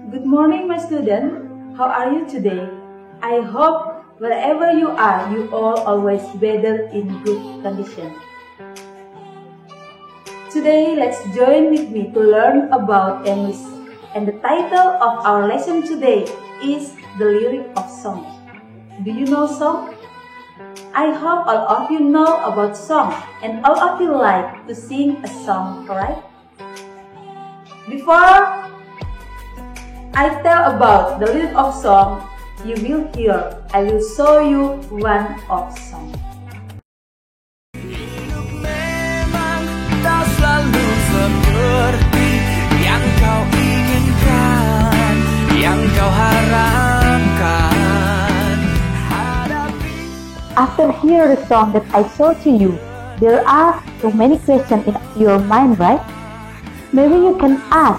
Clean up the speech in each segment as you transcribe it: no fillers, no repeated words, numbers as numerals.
Good morning, my student. How are you today? I hope wherever you are, you all always weather in good condition. Today, let's join with me to learn about English. And the title of our lesson today is The Lyric of Song. Do you know song? I hope all of you know about song and all of you like to sing a song, right? Before I tell about the lyric of song, you will hear, I will show you one of song. Hidup memang tak selalu seperti yang kau inginkan, yang kau harapkan. After hearing the song that I showed to you, there are so many questions in your mind, right? Maybe you can ask,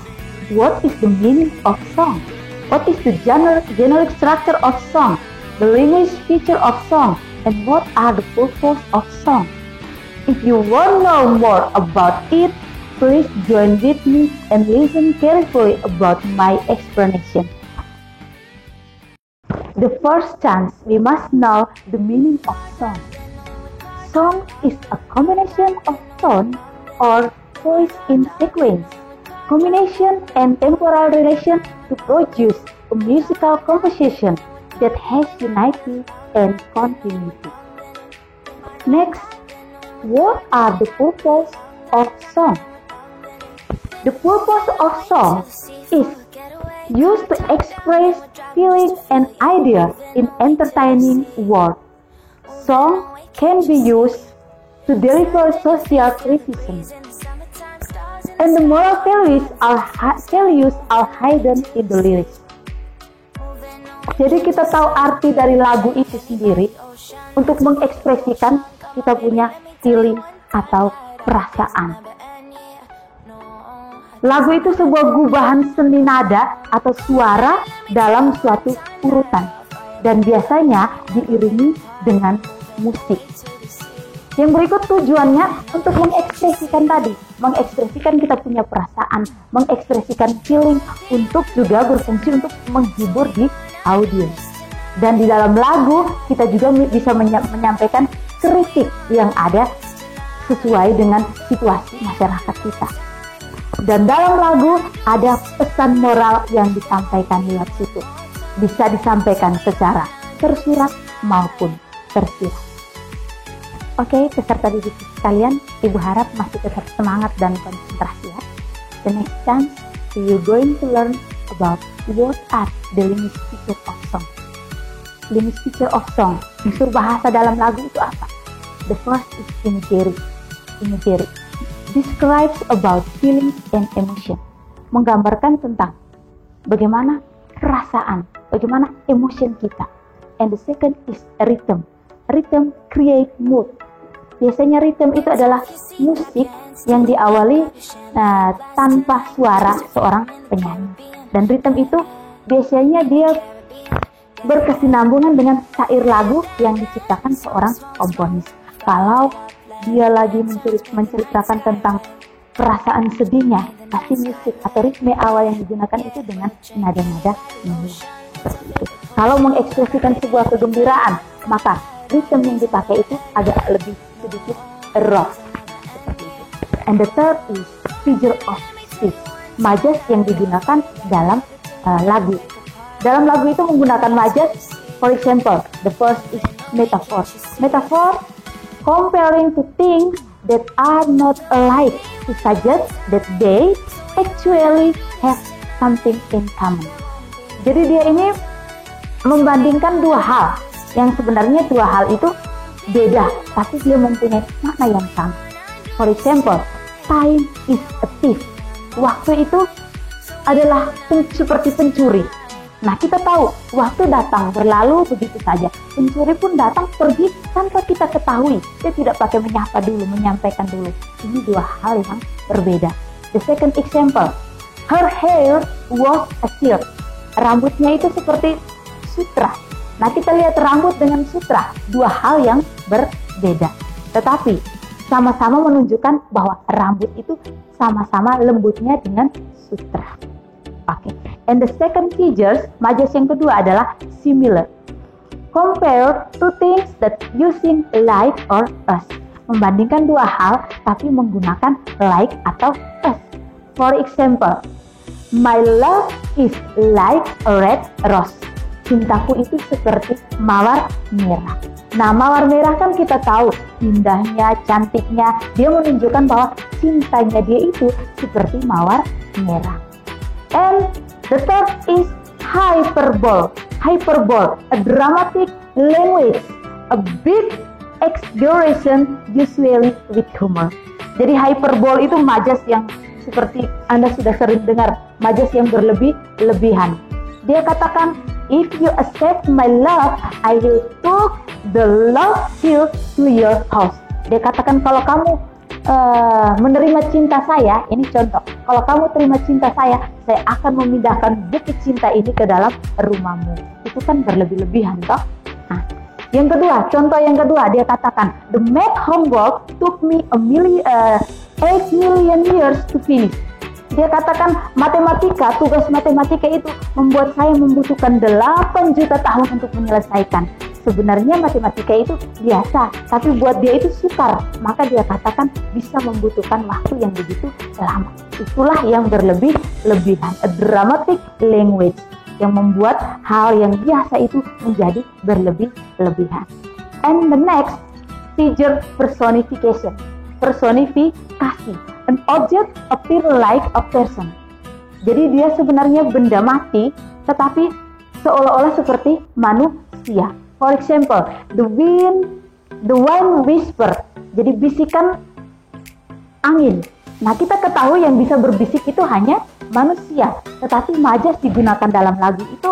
what is the meaning of song? What is the generic structure of song? The language feature of song? And what are the purpose of song? If you want to know more about it, please join with me and listen carefully about my explanation. The first chance, we must know the meaning of song. Song is a combination of tone or voice in sequence, combination and temporal relation to produce a musical composition that has unity and continuity. Next, what are the purpose of song? The purpose of song is used to express feeling and idea in entertaining words. Song can be used to deliver social criticism, and the moral values are hidden in the lyrics. Jadi kita tahu arti dari lagu itu sendiri untuk mengekspresikan kita punya feeling atau perasaan. Lagu itu sebuah gubahan seni nada atau suara dalam suatu urutan dan biasanya diiringi dengan musik. Yang berikut tujuannya untuk mengekspresikan kita punya perasaan, mengekspresikan feeling, untuk juga berfungsi untuk menghibur di audiens. Dan di dalam lagu kita juga bisa menyampaikan kritik yang ada sesuai dengan situasi masyarakat kita. Dan dalam lagu ada pesan moral yang disampaikan lewat situ. Bisa disampaikan secara tersurat maupun tersirat. Oke, peserta didik sekalian, Ibu harap masih tetap semangat dan konsentrasi ya. The next chance, you going to learn about what are the language feature of song. Language feature of song, unsur bahasa dalam lagu itu apa? The first is imagery. Imagery describes about feelings and emotion, menggambarkan tentang bagaimana perasaan, bagaimana emotion kita. And the second is rhythm. Rhythm create mood. Biasanya rhythm itu adalah musik yang diawali tanpa suara seorang penyanyi. Dan rhythm itu biasanya dia berkesinambungan dengan syair lagu yang diciptakan seorang komponis. Kalau dia lagi menceritakan tentang perasaan sedihnya, pasti musik atau ritme awal yang digunakan itu dengan nada-nada mellow. Kalau mengekspresikan sebuah kegembiraan, maka ritme yang dipakai itu agak lebih sedikit rock. And the third is figure of speech, majas yang digunakan dalam lagu. Dalam lagu itu menggunakan majas. For example, the first is metaphor. Metaphor comparing to things that are not alike to suggest that they actually have something in common. Jadi dia ini membandingkan dua hal yang sebenarnya dua hal itu beda, tapi dia mempunyai makna yang sama. For example, time is a thief. Waktu itu adalah seperti pencuri. Nah, kita tahu waktu datang berlalu begitu saja. Pencuri pun datang pergi tanpa kita ketahui. Dia tidak pakai menyapa dulu, menyampaikan dulu. Ini dua hal yang berbeda. The second example, her hair was a silk. Rambutnya itu seperti sutra. Nah, kita lihat rambut dengan sutra, dua hal yang berbeda. Tetapi sama-sama menunjukkan bahwa rambut itu sama-sama lembutnya dengan sutra. Oke. And the second features, majas yang kedua adalah similar. Compare two things that using like or us. Membandingkan dua hal tapi menggunakan like atau us. For example, my love is like a red rose. Cintaku itu seperti mawar merah. Nah, mawar merah kan kita tahu indahnya, cantiknya. Dia menunjukkan bahwa cintanya dia itu seperti mawar merah. And the third is hyperbole. Hyperbole, a dramatic language, a big exaggeration usually with humor. Jadi hyperbole itu majas yang seperti Anda sudah sering dengar, majas yang berlebihan. Dia katakan, if you accept my love, I will took the love seal to your house. Dia katakan kalau kamu menerima cinta saya, ini contoh, kalau kamu terima cinta saya akan memindahkan bukti cinta ini ke dalam rumahmu. Itu kan berlebihan toh. Nah, yang kedua, contoh yang kedua, dia katakan, the math homework took me 8 million years to finish. Dia katakan matematika, tugas matematika itu membuat saya membutuhkan 8 juta tahun untuk menyelesaikan. Sebenarnya matematika itu biasa, tapi buat dia itu sukar. Maka dia katakan bisa membutuhkan waktu yang begitu lama. Itulah yang berlebihan, a dramatic language, yang membuat hal yang biasa itu menjadi berlebihan. And the next feature, personification. Personifikasi. An object appear like a person. Jadi dia sebenarnya benda mati, tetapi seolah-olah seperti manusia. For example, the wind whisper. Jadi bisikan angin. Nah, kita ketahui yang bisa berbisik itu hanya manusia, tetapi majas digunakan dalam lagu itu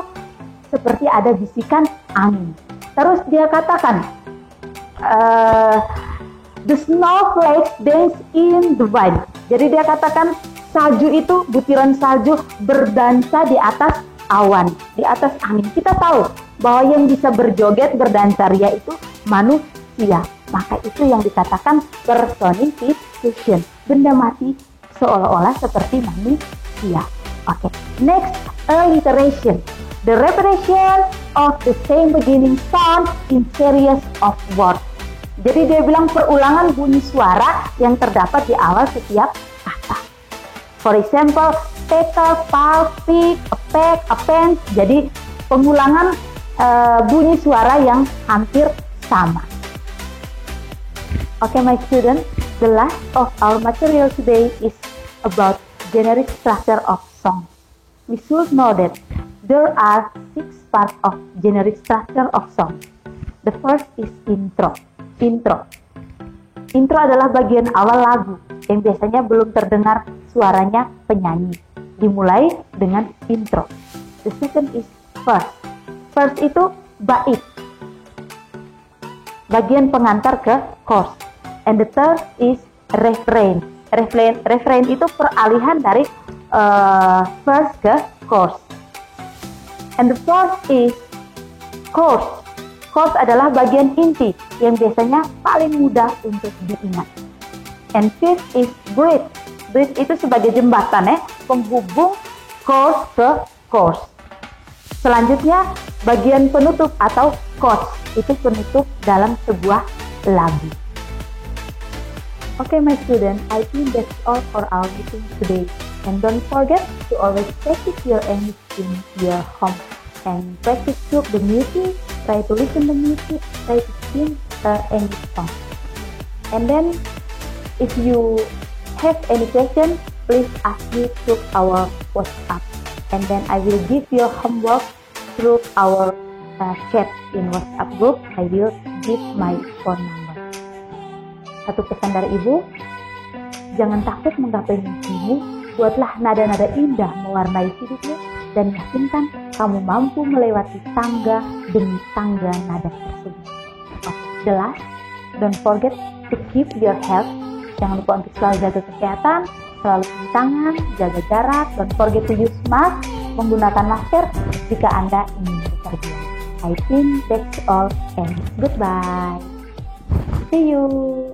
seperti ada bisikan angin. Terus dia katakan, the snowflakes dance in the wind. Jadi dia katakan salju itu, butiran salju berdansa di atas awan, di atas angin. Kita tahu bahwa yang bisa berjoget, berdansa ria itu manusia. Maka itu yang dikatakan personification. Benda mati seolah-olah seperti manusia. Oke. Next, alliteration. The repetition of the same beginning sound in series of words. Jadi dia bilang perulangan bunyi suara yang terdapat di awal setiap kata. For example, tackle, pal, pick, a pack, a pen. Jadi pengulangan bunyi suara yang hampir sama. Okay, my students, the last of our material today is about generic structure of song. We should know that there are 6 parts of generic structure of song. The first is intro. Intro adalah bagian awal lagu yang biasanya belum terdengar suaranya penyanyi. Dimulai dengan intro. The second is verse. Verse itu bait, bagian pengantar ke chorus. And the third is refrain. Refrain itu peralihan dari verse ke chorus. And the fourth is chorus. Chorus adalah bagian inti yang biasanya paling mudah untuk diingat. And fifth is bridge. Bridge itu sebagai jembatan penghubung chorus ke chorus. Selanjutnya bagian penutup atau chorus itu penutup dalam sebuah lagu. Okay, my students, I think that's all for our meeting today. And don't forget to always practice your English in your home. And practice to the music, try to listen the music, try to sing English song. And then, if you have any question, please ask me through our WhatsApp. And then I will give your homework through our chat in WhatsApp group. I will give my phone number. Satu pesan dari Ibu, jangan takut menggapai mimpimu, buatlah nada-nada indah mewarnai hidupmu, dan yakinkan kamu mampu melewati tangga demi tangga nada tersebut. Okay. The last, don't forget to keep your health. Jangan lupa untuk selalu jaga kesehatan, selalu cuci tangan, jaga jarak, don't forget to use mask, menggunakan masker jika Anda ingin bekerja. I think that's all and goodbye. See you.